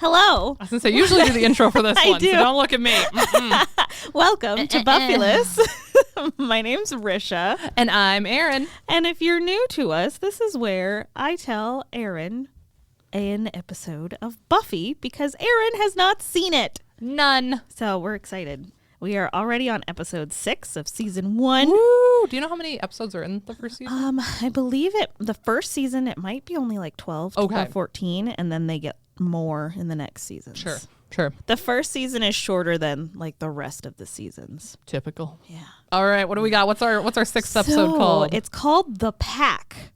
Hello. I was going to say, usually do the intro for this one, do. so don't look at me. Welcome to Buffy-less. My name's Risha. And I'm Erin. And if you're new to us, this is where I tell Erin an episode of Buffy because Erin has not seen it. None. So we're excited. We are already on episode 6 of season 1. Woo! Do you know how many episodes are in the first season? I believe the first season, it might be only like 12 or 14, and then they get more in the next seasons. Sure. The first season is shorter than like the rest of the seasons. Typical. Yeah. All right, what do we got? What's our sixth episode called? It's called The Pack.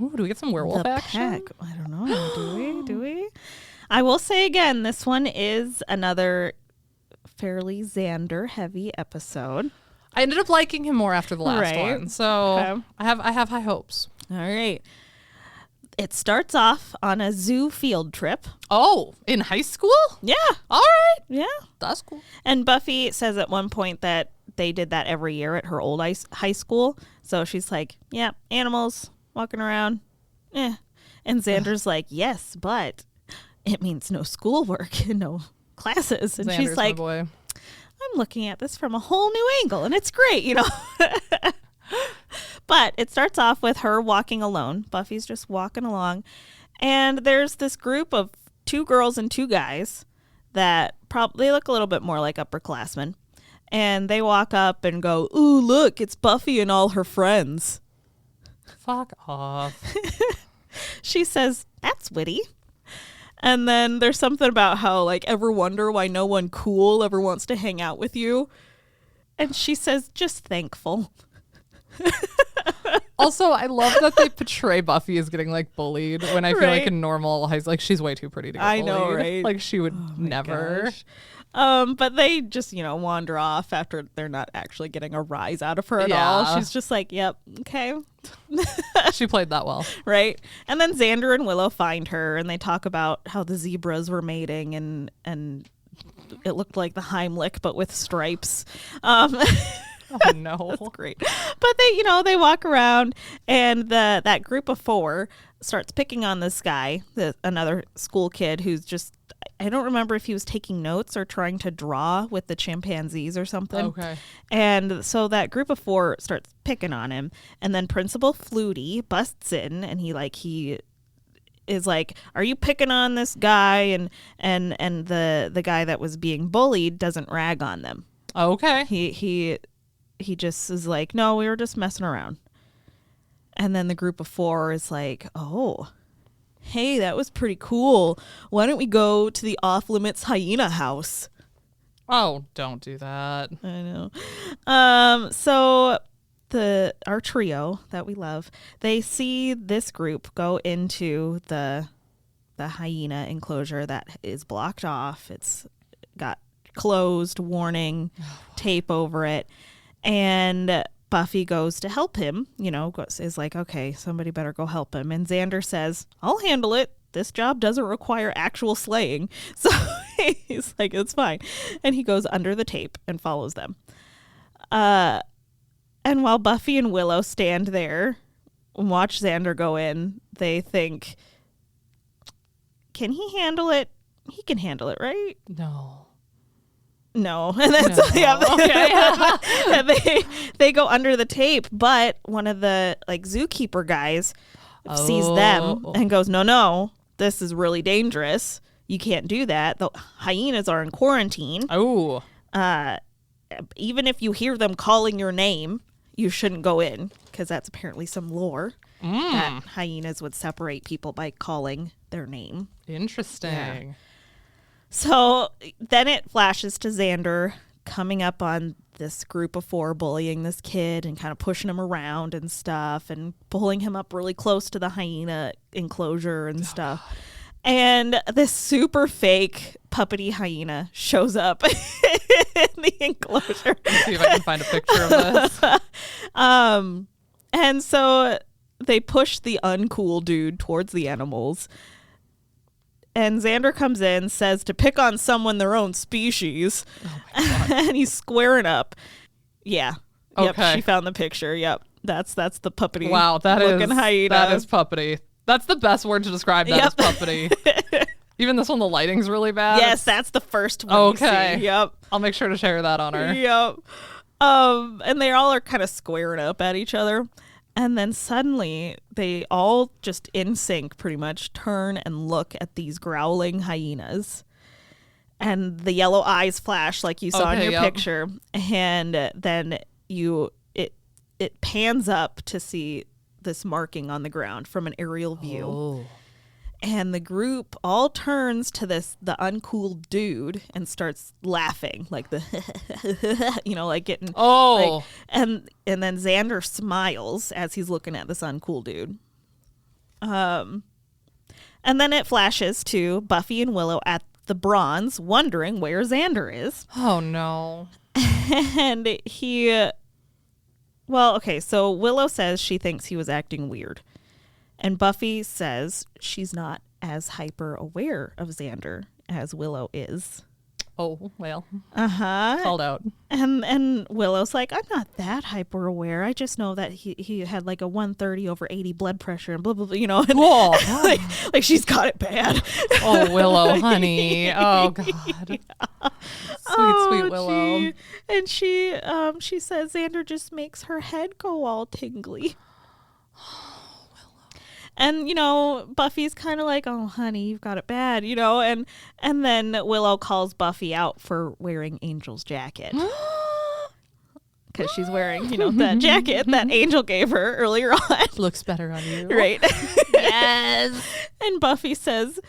Ooh, do we get some werewolf action? Pack. I don't know. Do we? I will say again, this one is another fairly Xander heavy episode. I ended up liking him more after the last one, so Okay. I have high hopes. All right. It starts off on a zoo field trip. Oh, in high school? Yeah. All right. Yeah. That's cool. And Buffy says at one point that they did that every year at her old high school. So she's like, yeah, animals walking around. And Xander's like, yes, but it means no schoolwork and no classes. And Xander's she's like, my boy. I'm looking at this from a whole new angle and it's great, you know. But it starts off with her walking alone. Buffy's just walking along. And there's this group of 2 girls and 2 guys that probably look a little bit more like upperclassmen. And they walk up and go, ooh, look, it's Buffy and all her friends. Fuck off. She says, that's witty. And then there's something about how, like, ever wonder why no one cool ever wants to hang out with you? And she says, just thankful. Also, I love that they portray Buffy as getting like bullied when I feel like in normal high, like she's way too pretty to get bullied. I know, right? Like she would never. But they just, wander off after they're not actually getting a rise out of her at all. She's just like, yep, okay. She played that well. Right. And then Xander and Willow find her and they talk about how the zebras were mating and it looked like the Heimlich, but with stripes. Oh no. That's great. But they walk around and that group of 4 starts picking on this guy, another school kid who's just, I don't remember if he was taking notes or trying to draw with the chimpanzees or something. Okay. And so that group of 4 starts picking on him. And then Principal Flutie busts in and he is like, are you picking on this guy? And the guy that was being bullied doesn't rag on them. Okay. He just is like, no, we were just messing around. And then the group of 4 is like, oh, hey, that was pretty cool. Why don't we go to the off-limits hyena house? Oh, don't do that. I know. So our trio that we love, they see this group go into the hyena enclosure that is blocked off. It's got closed warning tape over it. And Buffy goes to help him, is like, okay, somebody better go help him. And Xander says, I'll handle it. This job doesn't require actual slaying. So he's like, it's fine. And he goes under the tape and follows them. And while Buffy and Willow stand there and watch Xander go in, they think, can he handle it? He can handle it, right? No. And that's okay. they go under the tape, but one of the zookeeper guys sees them and goes, no, this is really dangerous. You can't do that. The hyenas are in quarantine. Oh. Even if you hear them calling your name, you shouldn't go in because that's apparently some lore that hyenas would separate people by calling their name. Interesting. Yeah. So then it flashes to Xander coming up on this group of 4 bullying this kid and kind of pushing him around and stuff and pulling him up really close to the hyena enclosure and stuff. God. And this super fake puppety hyena shows up in the enclosure. Let's see if I can find a picture of this. And so they push the uncool dude towards the animals. And Xander comes in, says to pick on someone their own species. Oh my God. And he's squaring up. Yeah. Okay. Yep, she found the picture. Yep. That's the puppety. Wow, that looking is hyena. That is puppety. That's the best word to describe that as puppety. Even this one, the lighting's really bad. Yes, that's the first one. Okay. You see. Yep. I'll make sure to share that on her. Yep. And they all are kind of squaring up at each other. And then suddenly they all just in sync pretty much turn and look at these growling hyenas. And the yellow eyes flash like you saw in your picture. And then it pans up to see this marking on the ground from an aerial view. Oh. And the group all turns to the uncool dude and starts laughing, like like getting and then Xander smiles as he's looking at this uncool dude. And then it flashes to Buffy and Willow at the bronze, wondering where Xander is. Oh no. And so Willow says she thinks he was acting weird. And Buffy says she's not as hyper aware of Xander as Willow is. Oh, well. Uh-huh. Called out. And Willow's like, I'm not that hyper aware. I just know that he had like a 130/80 blood pressure and blah, blah, blah, and cool. like she's got it bad. Oh, Willow, honey. Oh, God. Yeah. Sweet Willow. She says Xander just makes her head go all tingly. And, Buffy's kind of like, oh, honey, you've got it bad, and then Willow calls Buffy out for wearing Angel's jacket. Because she's wearing, that jacket that Angel gave her earlier on. Looks better on you. Right. Yes. And Buffy says,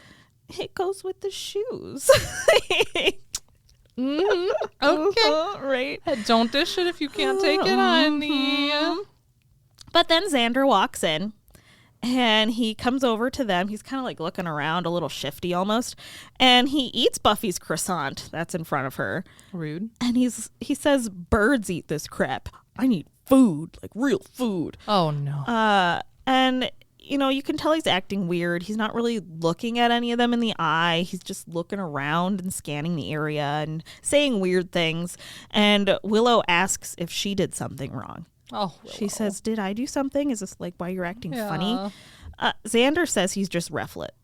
it goes with the shoes. Okay. Right. Don't dish it if you can't take it, honey. But then Xander walks in. And he comes over to them. He's kind of like looking around, a little shifty almost. And he eats Buffy's croissant that's in front of her. Rude. And he says, birds eat this crap. I need food, like real food. Oh, no. And, you can tell he's acting weird. He's not really looking at any of them in the eye. He's just looking around and scanning the area and saying weird things. And Willow asks if she did something wrong. Oh, Willow. She says, did I do something? Is this like why you're acting funny? Xander says he's just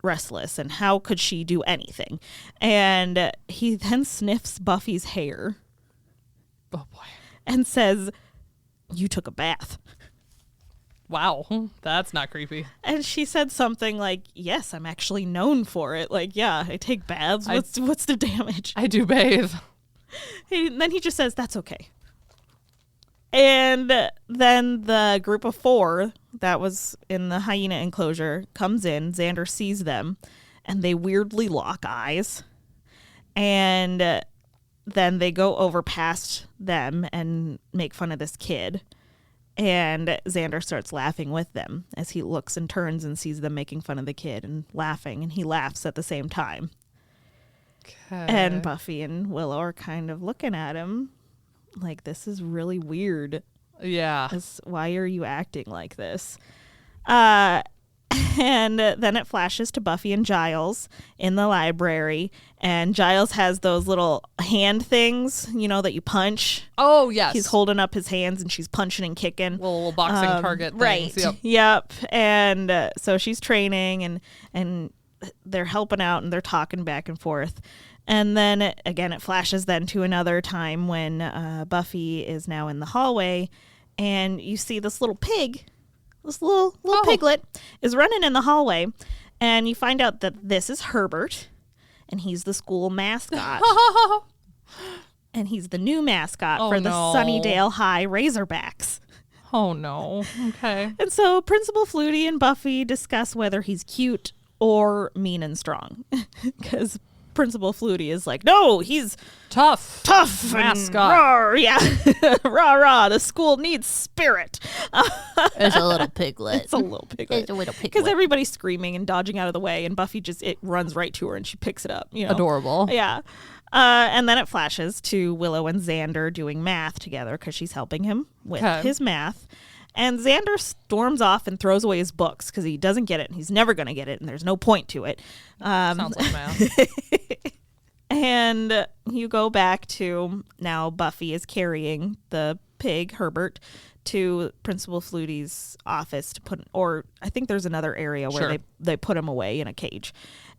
restless and how could she do anything? And he then sniffs Buffy's hair. Oh, boy. And says, you took a bath. Wow. That's not creepy. And she said something like, yes, I'm actually known for it. Like, yeah, I take baths. What's the damage? I do bathe. Then he just says, that's okay. And then the group of 4 that was in the hyena enclosure comes in. Xander sees them, and they weirdly lock eyes. And then they go over past them and make fun of this kid. And Xander starts laughing with them as he looks and turns and sees them making fun of the kid and laughing. And he laughs at the same time. Okay. And Buffy and Willow are kind of looking at him. Like, this is really weird. Yeah. Why are you acting like this? And then it flashes to Buffy and Giles in the library. And Giles has those little hand things, that you punch. Oh, yes. He's holding up his hands and she's punching and kicking. Little boxing target things. Right. Yep. And so she's training and they're helping out and they're talking back and forth. And then, again, it flashes then to another time when Buffy is now in the hallway, and you see this little pig, this little piglet, is running in the hallway, and you find out that this is Herbert, and he's the school mascot. And he's the new mascot for the Sunnydale High Razorbacks. Oh, no. Okay. And so Principal Flutie and Buffy discuss whether he's cute or mean and strong, because Principal Flutie is like, no, he's tough mascot. Rawr, yeah. Rah, rah. The school needs spirit. It's a little piglet. It's a little piglet. Because everybody's screaming and dodging out of the way, and Buffy it runs right to her and she picks it up. Adorable. Yeah. And then it flashes to Willow and Xander doing math together because she's helping him with his math. And Xander storms off and throws away his books because he doesn't get it and he's never going to get it and there's no point to it. Sounds like math. And you go back to now Buffy is carrying the pig, Herbert, to Principal Flutie's office to put, or I think there's another area where they put him away in a cage.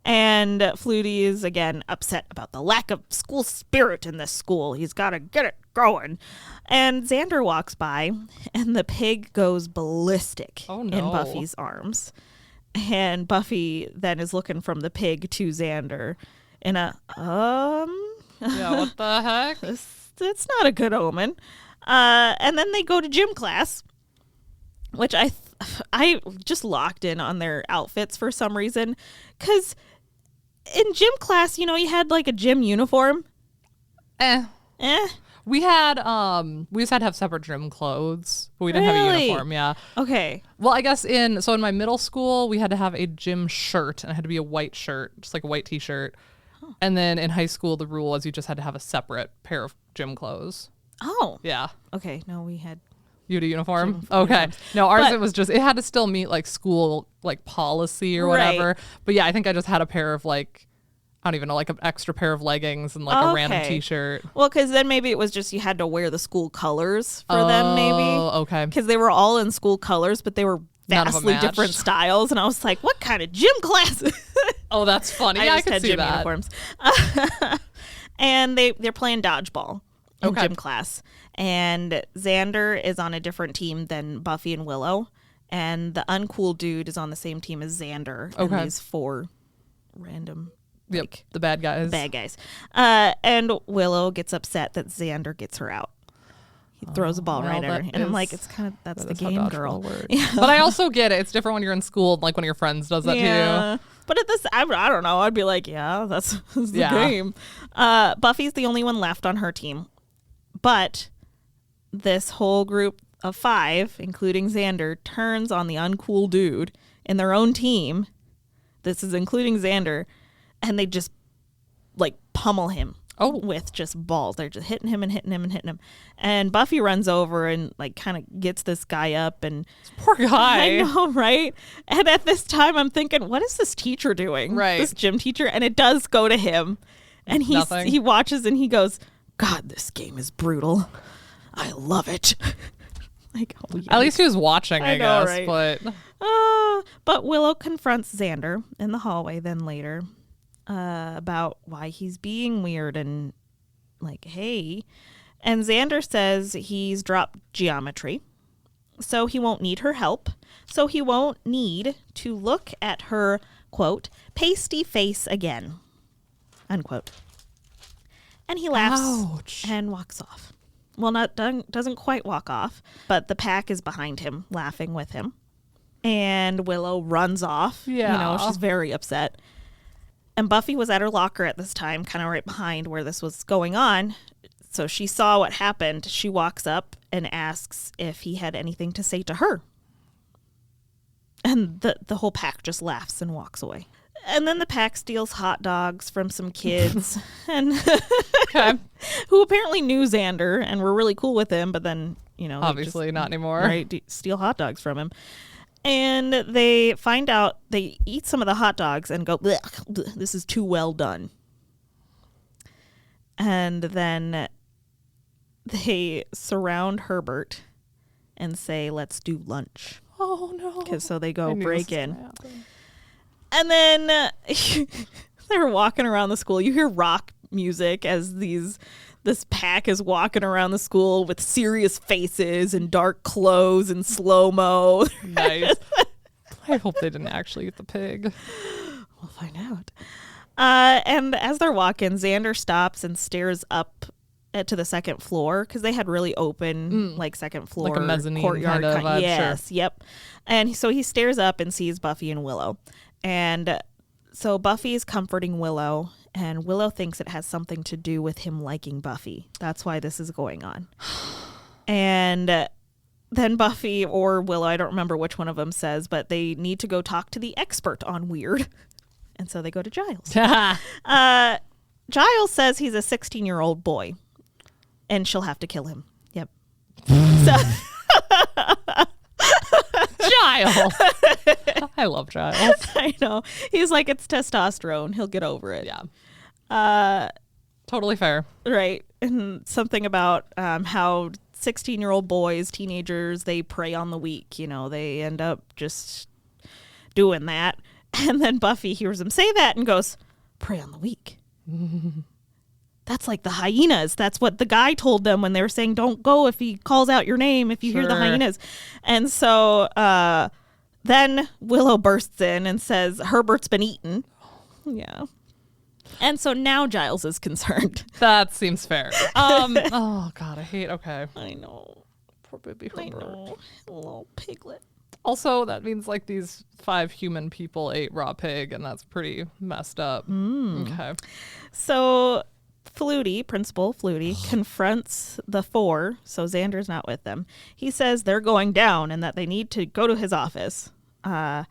And Flutie is again upset about the lack of school spirit in this school. He's got to get it going. And Xander walks by, and the pig goes ballistic in Buffy's arms. And Buffy then is looking from the pig to Xander in a, Yeah, what the heck? It's not a good omen. And then they go to gym class, which I just locked in on their outfits for some reason. Because in gym class, you had like a gym uniform. We had we just had to have separate gym clothes, but we didn't have a uniform. Yeah. Okay. Well, I guess in my middle school we had to have a gym shirt, and it had to be a white shirt, just like a white t-shirt. And then in high school the rule was you just had to have a separate pair of gym clothes. Oh. Yeah. Okay. No, we had. You had a uniform? Okay. No, ours it had to still meet like school like policy or whatever. Right. But yeah, I think I just had a pair of like, I don't even know, like an extra pair of leggings and like a random t-shirt. Well, because then maybe it was just you had to wear the school colors for them, maybe. Oh, okay. Because they were all in school colors, but they were vastly different styles. And I was like, what kind of gym class? Oh, that's funny. I Yeah, I just could had see gym that. uniforms. And they're playing dodgeball in gym class. And Xander is on a different team than Buffy and Willow. And the uncool dude is on the same team as Xander. And these 4 random... the bad guys. Bad guys. And Willow gets upset that Xander gets her out. He throws a ball right at her. And I'm like, it's kind of, that's the game, girl. Yeah. But I also get it. It's different when you're in school, like one of your friends does that to you. But at this, I don't know. I'd be like, yeah, that's the game. Buffy's the only one left on her team. But this whole group of 5, including Xander, turns on the uncool dude in their own team. This is including Xander. And they just like pummel him with just balls. They're just hitting him and hitting him and hitting him. And Buffy runs over and like kind of gets this guy up. And poor guy. I know, right? And at this time I'm thinking, what is this teacher doing? Right. This gym teacher. And it does go to him. And he watches and he goes, God, this game is brutal. I love it. Like, at least he was watching, I guess. Right? But Willow confronts Xander in the hallway then later. About why he's being weird and like, hey. And Xander says he's dropped geometry, so he won't need her help. So he won't need to look at her, quote, pasty face again, unquote. And he laughs and walks off. Well, doesn't quite walk off, but the pack is behind him, laughing with him. And Willow runs off. Yeah. She's very upset. And Buffy was at her locker at this time, kind of right behind where this was going on. So she saw what happened. She walks up and asks if he had anything to say to her. And the whole pack just laughs and walks away. And then the pack steals hot dogs from some kids and who apparently knew Xander and were really cool with him. But then, obviously not anymore. Right. Steal hot dogs from him. And they find out, they eat some of the hot dogs and go, blech, blech, this is too well done. And then they surround Herbert and say, let's do lunch. Oh, no. So they go break in. And then they're walking around the school. You hear rock music as this pack is walking around the school with serious faces and dark clothes and slow-mo. Nice. I hope they didn't actually eat the pig. We'll find out. And as they're walking, Xander stops and stares up to the second floor because they had really open, second floor, like a mezzanine courtyard. kind of. Yes, sure. Yep. And so he stares up and sees Buffy and Willow. And so Buffy is comforting Willow, and Willow thinks it has something to do with him liking Buffy. That's why this is going on. And then Buffy or Willow, I don't remember which one of them says, but they need to go talk to the expert on weird. And so they go to Giles. Giles says he's a 16-year-old boy, and she'll have to kill him. Yep. Giles. I love Giles. I know. He's like, it's testosterone. He'll get over it. Yeah. Totally fair. Right. And something about how 16-year-old boys, teenagers, they prey on the weak. They end up just doing that. And then Buffy hears him say that and goes, prey on the weak. That's like the hyenas. That's what the guy told them when they were saying, don't go if he calls out your name, if you hear the hyenas. And so then Willow bursts in and says, Herbert's been eaten. Yeah. And so now Giles is concerned. That seems fair. Oh, God, I hate, okay. I know. Poor baby Herbert. I know. Little piglet. Also, that means like these 5 human people ate raw pig, and that's pretty messed up. Okay. So Principal Flutie, confronts the 4, so Xander's not with them. He says they're going down and that they need to go to his office. And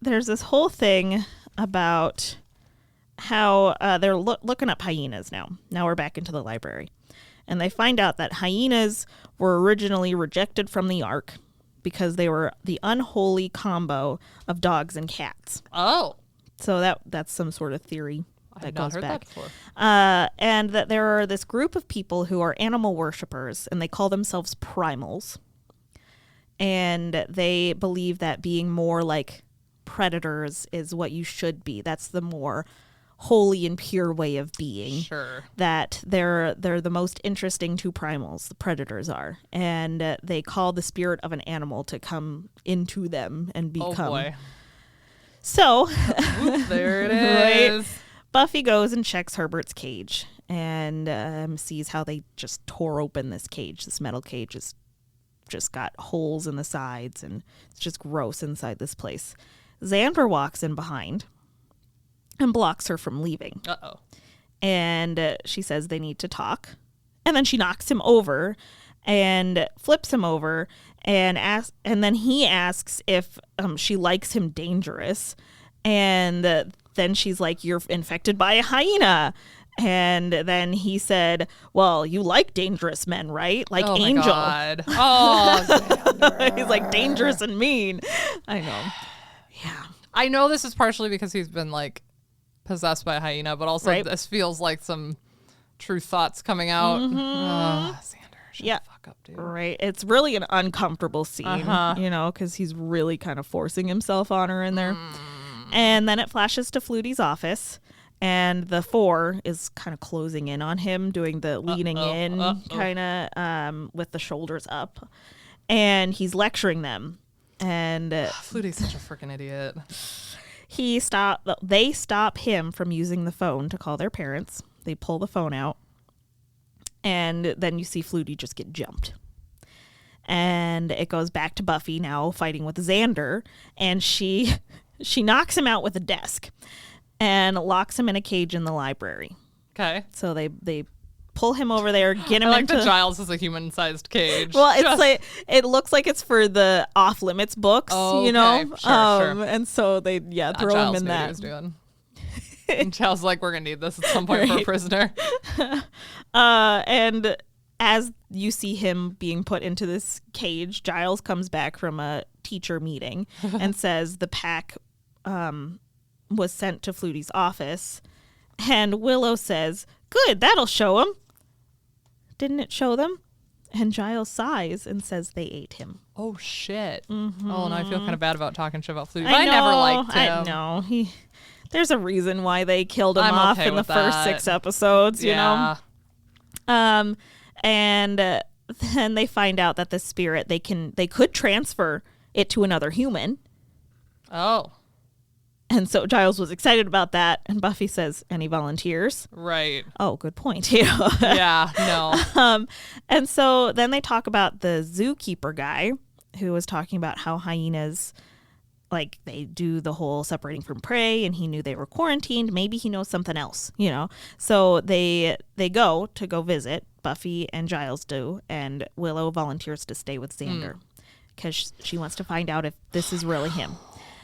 there's this whole thing about how they're looking up hyenas now. Now we're back into the library. And they find out that hyenas were originally rejected from the Ark because they were the unholy combo of dogs and cats. Oh. So that's some sort of theory that goes back. That before. And that there are this group of people who are animal worshippers, and they call themselves primals. And they believe that being more like predators is what you should be. That's the more holy and pure way of being. Sure. That they're the most interesting to primals, the predators are. And they call the spirit of an animal to come into them and become. Oh boy. So there it is. Right? Buffy goes and checks Herbert's cage and sees how they just tore open this cage. This metal cage is just got holes in the sides, and it's just gross inside this place. Xander walks in behind and blocks her from leaving. Uh-oh. And she says they need to talk. And then she knocks him over and flips him over and then he asks if she likes him dangerous. And then she's like, you're infected by a hyena. And then he said, well, you like dangerous men, right? Like Angel. God. Oh, Xander. He's like dangerous and mean. I know. Yeah. I know this is partially because he's been like possessed by a hyena, but also this feels like some true thoughts coming out. Xander, shut the fuck up, dude. Right. It's really an uncomfortable scene, because he's really kind of forcing himself on her in there. And then it flashes to Flutie's office, and the 4 is kind of closing in on him, doing the leaning in kind of with the shoulders up. And he's lecturing them. And Flutie's such a freaking idiot. They stop him from using the phone to call their parents. They pull the phone out. And then you see Flutie just get jumped. And it goes back to Buffy now fighting with Xander. And she knocks him out with a desk and locks him in a cage in the library. Okay. So they pull him over there, get him I like into that Giles is a human-sized cage. Well, it's like it looks like it's for the off limits books, Sure. And so they throw Giles him in knew what that. he was doing. And Giles is like, we're gonna need this at some point for a prisoner. And as you see him being put into this cage, Giles comes back from a teacher meeting and says the pack was sent to Flutie's office. And Willow says, good, that'll show him. Didn't it show them? And Giles sighs and says they ate him. Oh, shit. Mm-hmm. Oh, now I feel kind of bad about talking shit about Flutie. But I never liked him. I know. There's a reason why they killed him I'm off okay in the with first that. 6 episodes, you know? And then they find out that the spirit, they could transfer it to another human. Oh. And so Giles was excited about that. And Buffy says, any volunteers? Right. Oh, good point. Yeah, no. And so then they talk about the zookeeper guy who was talking about how hyenas, like, they do the whole separating from prey, and he knew they were quarantined. Maybe he knows something else, So they go visit. Buffy and Giles do, and Willow volunteers to stay with Xander because she wants to find out if this is really him.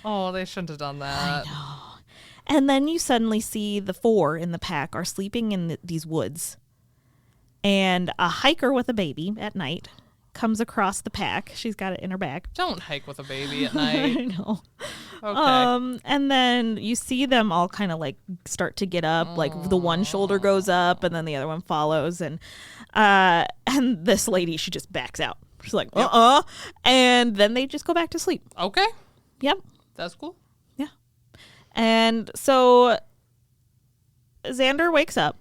Oh, they shouldn't have done that. I know. And then you suddenly see the 4 in the pack are sleeping in these woods. And a hiker with a baby at night comes across the pack. She's got it in her bag. Don't hike with a baby at night. I know. Okay. And then you see them all kind of like start to get up. Like the one shoulder goes up and then the other one follows. And this lady, she just backs out. She's like, And then they just go back to sleep. Okay. Yep. That's cool. And so Xander wakes up.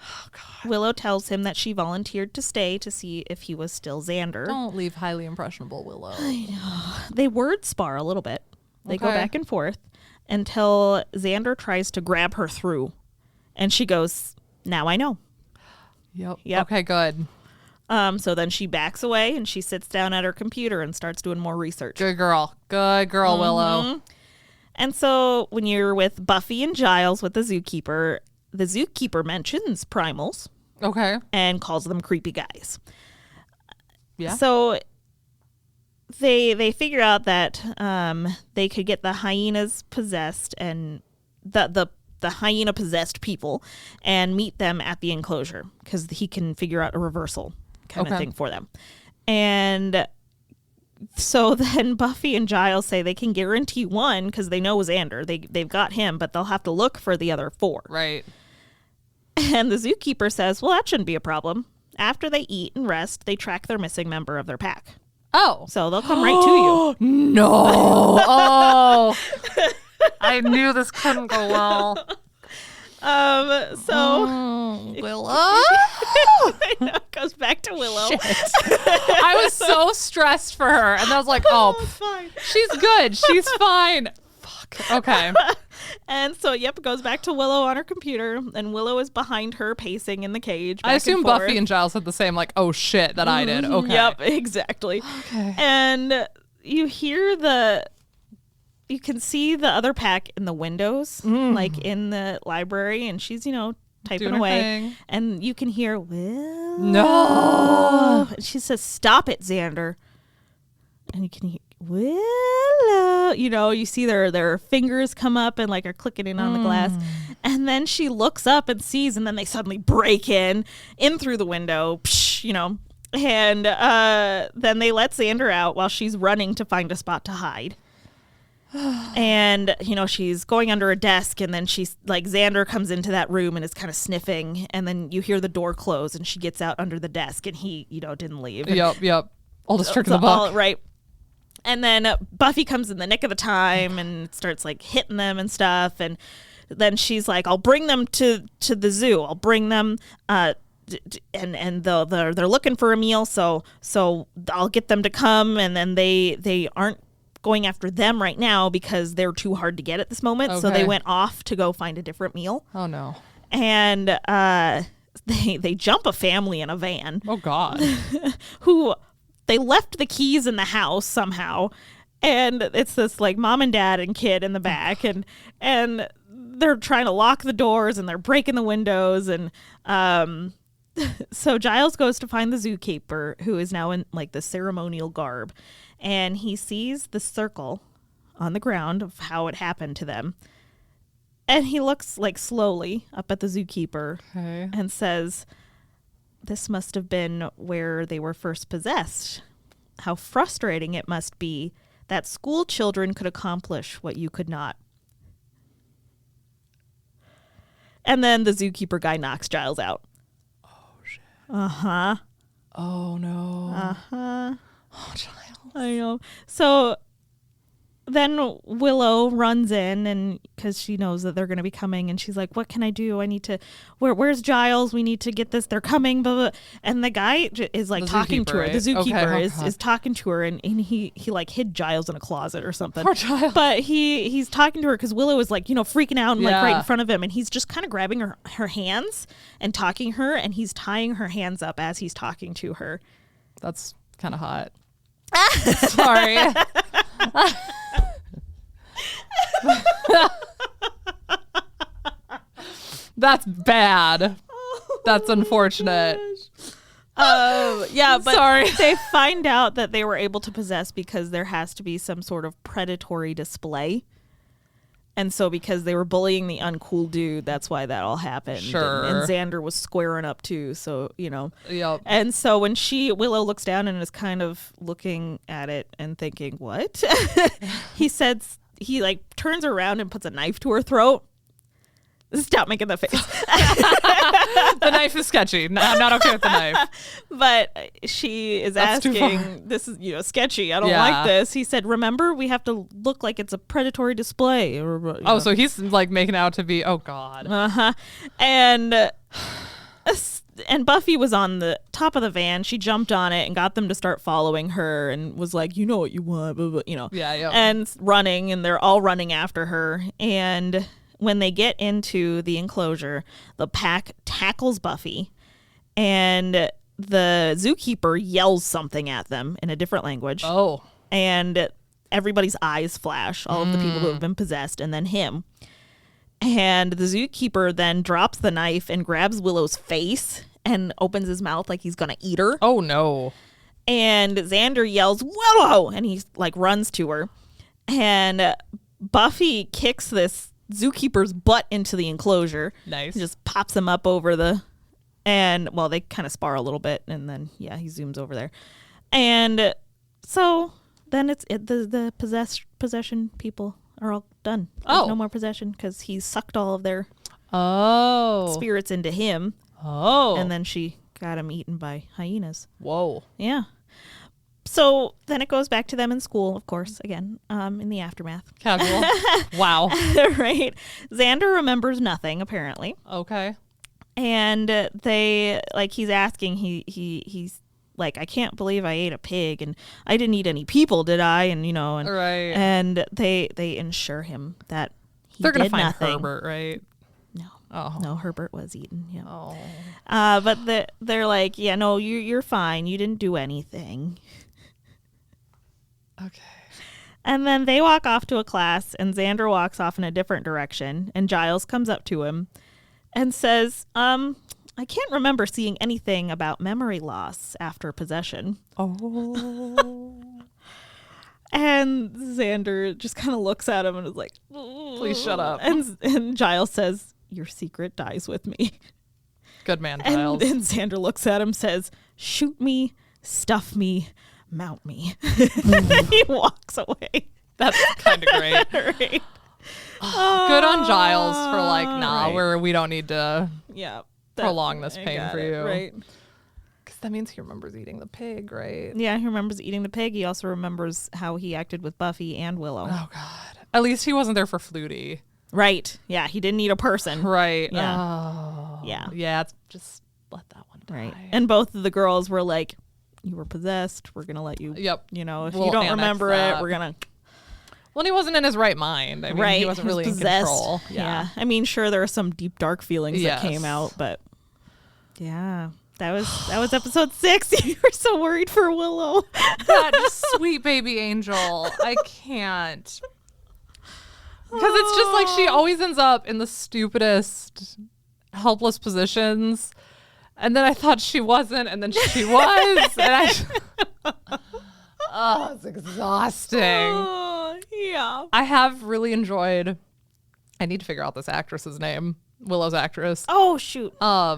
Oh, God. Willow tells him that she volunteered to stay to see if he was still Xander. Don't leave highly impressionable Willow. They word spar a little bit. They go Okay. back and forth until Xander tries to grab her through. And she goes, now I know. Yep. Yep. Okay, good. So then she backs away and she sits down at her computer and starts doing more research. Good girl. Good girl, Willow. And so when you're with Buffy and Giles with the zookeeper mentions primals Okay. and calls them creepy guys. Yeah. So they figure out that they could get the hyenas possessed and the hyena possessed people and meet them at the enclosure because he can figure out a reversal kind of thing for them. And so then Buffy and Giles say they can guarantee one because they know Xander. They've got him, but they'll have to look for the other 4. Right. And the zookeeper says, well, that shouldn't be a problem. After they eat and rest, they track their missing member of their pack. Oh. So they'll come right to you. No. Oh. I knew this couldn't go well. Willow. It goes back to Willow. I was so stressed for her. And I was like, oh, fine. she's good. She's fine. Fuck. Okay. And so, it goes back to Willow on her computer, and Willow is behind her pacing in the cage. I assume Buffy and Giles had the same, like, oh shit, that I did. Okay. Yep, exactly. Okay. And you can see the other pack in the windows, like in the library, and she's, typing Doing her away. thing. And you can hear, Willow. No. And she says, stop it, Xander. And you can hear, Willow. You see their fingers come up and like are clicking in on the glass. And then she looks up and sees, and then they suddenly break in through the window, and then they let Xander out while she's running to find a spot to hide. And she's going under a desk, and then she's like, Xander comes into that room and is kind of sniffing, and then you hear the door close and she gets out under the desk, and he didn't leave. Yep. Oldest trick in the book. Right. And then Buffy comes in the nick of the time and starts like hitting them and stuff, and then she's like, I'll bring them to the zoo. I'll bring them and they're looking for a meal, so I'll get them to come, and then they aren't going after them right now because they're too hard to get at this moment. So they went off to go find a different meal. Oh no. And they jump a family in a van. Oh God. Who they left the keys in the house somehow, and it's this like mom and dad and kid in the back, and they're trying to lock the doors and they're breaking the windows, and so Giles goes to find the zookeeper, who is now in like the ceremonial garb, and he sees the circle on the ground of how it happened to them, and he looks like slowly up at the zookeeper and says, this must have been where they were first possessed. How frustrating it must be that school children could accomplish what you could not. And then the zookeeper guy knocks Giles out. Oh shit. Uh-huh. Oh no. Uh-huh. Oh, Giles. I know. So then Willow runs in, and because she knows that they're going to be coming, and she's like, what can I do? I need to, where's Giles? We need to get this. They're coming. Blah, blah. And the guy is like talking to her. Right? The zookeeper Okay. is talking to her, and he like hid Giles in a closet or something. Poor Giles. But he's talking to her because Willow is like, freaking out and like right Yeah. in front of him. And he's just kind of grabbing her hands and talking to her, and he's tying her hands up as he's talking to her. That's kind of hot. Sorry. That's bad. That's unfortunate. Yeah, but Sorry. they find out that they were able to possess because there has to be some sort of predatory display. And so because they were bullying the uncool dude, that's why that all happened. Sure. And Xander was squaring up too, so, Yep. And so when Willow looks down and is kind of looking at it and thinking, what? He like turns around and puts a knife to her throat. Stop making the face. The knife is sketchy. I'm not okay with the knife. But she is That's too far. asking, this is, sketchy. I don't Yeah. like this. He said, remember, we have to look like it's a predatory display. Or, Oh, so he's like making out to be, oh God. Uh-huh. And Buffy was on the top of the van. She jumped on it and got them to start following her and was like, you know what you want, blah, blah, Yeah. and running, and they're all running after her. And when they get into the enclosure, the pack tackles Buffy, and the zookeeper yells something at them in a different language. Oh. And everybody's eyes flash, all of the people who have been possessed, and then him. And the zookeeper then drops the knife and grabs Willow's face and opens his mouth like he's going to eat her. Oh, no. And Xander yells, Willow! And he like runs to her. And Buffy kicks this zookeeper's butt into the enclosure. Nice. He just pops him up over the... And, well, they kind of spar a little bit, and then, he zooms over there. And so then the possession people are all done. There's no more possession because he sucked all of their spirits into him. Oh. And then she got him eaten by hyenas. Whoa. Yeah. So then it goes back to them in school, of course, again, in the aftermath. Casual. Wow. Right. Xander remembers nothing, apparently. Okay. And he's asking, he's like, I can't believe I ate a pig, and I didn't eat any people, did I? And, Right. And they assure him that They're going to did find nothing. Herbert, right? No. Oh. No, Herbert was eaten. Yeah. Oh. But they're like, yeah, no, you're fine. You didn't do anything. Okay. And then they walk off to a class, and Xander walks off in a different direction, and Giles comes up to him and says, I can't remember seeing anything about memory loss after possession. Oh. And Xander just kind of looks at him and is like, Please shut up. And Giles says, your secret dies with me. Good man, Giles. And Xander looks at him, says, shoot me, stuff me, mount me. He walks away. That's kind of great. Right. Good on Giles for like, nah, right. we don't need to Yeah. prolong this I pain got for it, you. Right. Because that means he remembers eating the pig, right? Yeah, he remembers eating the pig. He also remembers how he acted with Buffy and Willow. Oh, God. At least he wasn't there for Flutie. Right. Yeah, he didn't eat a person. Right. Yeah. Oh. Yeah. Yeah, just let that one die. Right. And both of the girls were like, you were possessed. We're going to let you, Yep. if We'll you don't annex remember that. it, we're going to. Well, he wasn't in his right mind. I mean, Right. he wasn't really in possessed. control. Yeah. I mean, sure, there are some deep, dark feelings Yes. that came out, but yeah. That was episode 6. You were so worried for Willow. That sweet baby angel. I can't. Because it's just like she always ends up in the stupidest, helpless positions. And then I thought she wasn't, and then she was. Oh, it's exhausting. Yeah. I have really enjoyed. I need to figure out this actress's name. Willow's actress. Oh, shoot. I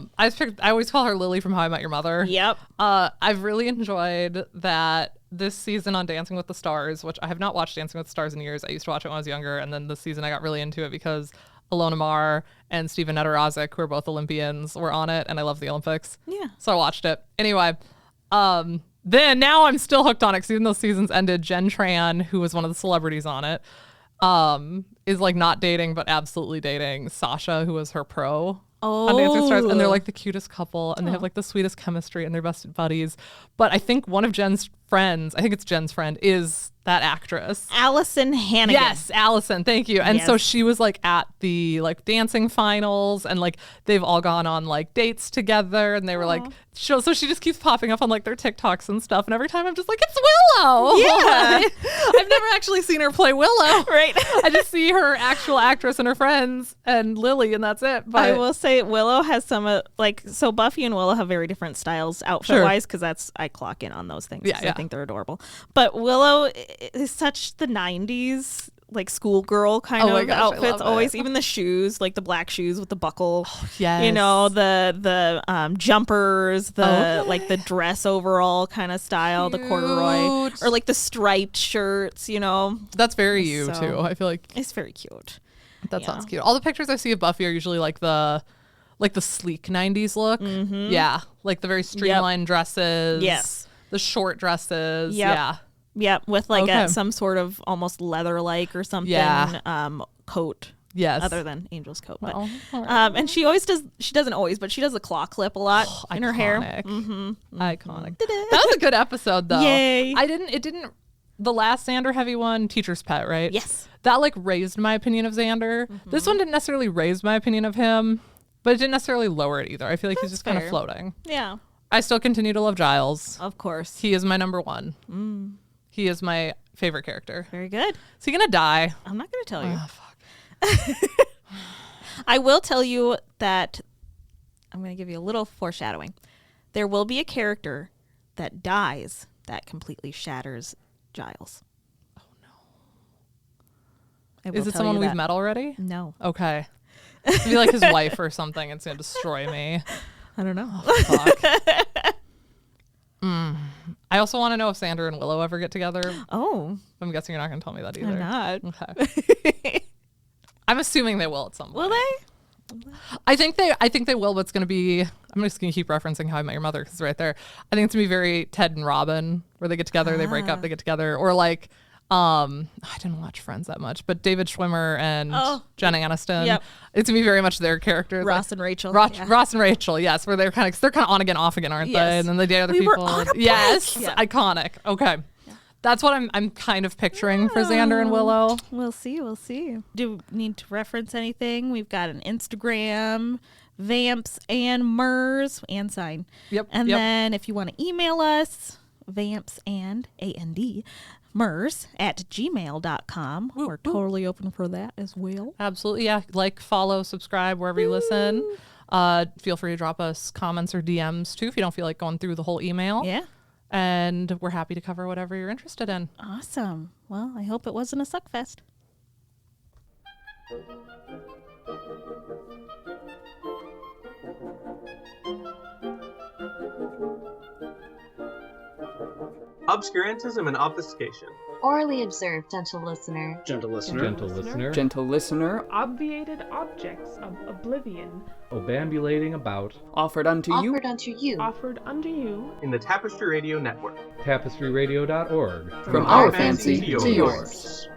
always call her Lily from How I Met Your Mother. Yep. I've really enjoyed that this season on Dancing with the Stars, which I have not watched Dancing with the Stars in years. I used to watch it when I was younger, and then this season I got really into it because Ilona Maher and Steven Nedarazic, who are both Olympians, were on it, and I love the Olympics. Yeah. So I watched it. Anyway, then now I'm still hooked on it because even though seasons ended, Jen Tran, who was one of the celebrities on it, is like not dating but absolutely dating Sasha, who was her pro on Dancing with the Stars, and they're like the cutest couple, and they have like the sweetest chemistry, and they're best buddies. But I think one of Jen's friends, I think it's Jen's friend, is that actress. Allison Hannigan. Yes, Allison. Thank you. And so she was like at the like dancing finals, and like they've all gone on like dates together, and they were like, so she just keeps popping up on like their TikToks and stuff. And every time I'm just like, it's Willow. Yeah. I've never actually seen her play Willow. Right. I just see her actual actress and her friends and Lily, and that's it. But I will say Willow has some so Buffy and Willow have very different styles outfit wise, because I clock in on those things. Yeah, 'cause yeah. I think they're adorable. But Willow is such the 90s like schoolgirl kind Oh my of gosh, I outfits. love Always, it. even the shoes, like the black shoes with the buckle. yes. You know, the jumpers, like the dress overall kind of style, the corduroy, Cute. or like the striped shirts. You know, That's very you So- too. I feel like it's very cute. That sounds cute. All the pictures I see of Buffy are usually like the sleek 90s look. Mm-hmm. Yeah. Like the very streamlined dresses. Yes. The short dresses. Yep. Yeah. Yep, with like some sort of almost leather-like or something coat. Yes. Other than Angel's coat. But, Well, all right. and she doesn't always, but she does a claw clip a lot in her hair. Mm-hmm. Iconic. That was a good episode though. Yay. The last Xander heavy one, Teacher's Pet, right? Yes. That like raised my opinion of Xander. This one didn't necessarily raise my opinion of him, but it didn't necessarily lower it either. I feel like he's just kind of fair. floating. Yeah. I still continue to love Giles. Of course. He is my number one. He is my favorite character. Very good. Is he gonna die? I'm not going to tell you. Oh, fuck. I will tell you that I'm going to give you a little foreshadowing. There will be a character that dies that completely shatters Giles. Oh I no. will Is it tell someone you we've that. met already? No. Okay. It's gonna be like his wife or something. It's gonna destroy me. I don't know. Oh, fuck. I also want to know if Xander and Willow ever get together. Oh, I'm guessing you're not going to tell me that either. I'm not. Okay. I'm assuming they will at some point. Will they? I think they will, but it's going to be, I'm just going to keep referencing How I Met Your Mother because it's right there. I think it's going to be very Ted and Robin where they get together, they break up, they get together. Or like, I didn't watch Friends that much, but David Schwimmer and Jen Aniston. Yep. It's going to be very much their characters. Ross and Rachel. Ross and Rachel, yes, where they're kind of on again, off again, aren't they? Yes. And then they date other We were people. on a break. Yes, Yeah. iconic. Okay. That's what I'm kind of picturing for Xander and Willow. We'll see. We'll see. Do we need to reference anything? We've got an Instagram, Vamps and Mers and sign. Yep. And then if you want to email us, Vamps and AND Mers at gmail.com. We're totally open for that as well. Absolutely. Yeah. Like, follow, subscribe wherever you listen. Feel free to drop us comments or DMs too if you don't feel like going through the whole email. Yeah. And we're happy to cover whatever you're interested in. Awesome. Well, I hope it wasn't a suckfest. Obscurantism and obfuscation. Orally observed, gentle listener. Gentle listener. Gentle listener. Gentle listener, Obviated objects of oblivion, Obambulating about. offered unto you Offered unto you. offered unto you In the Tapestry Radio Network. Tapestryradio.org. from our fancy to yours.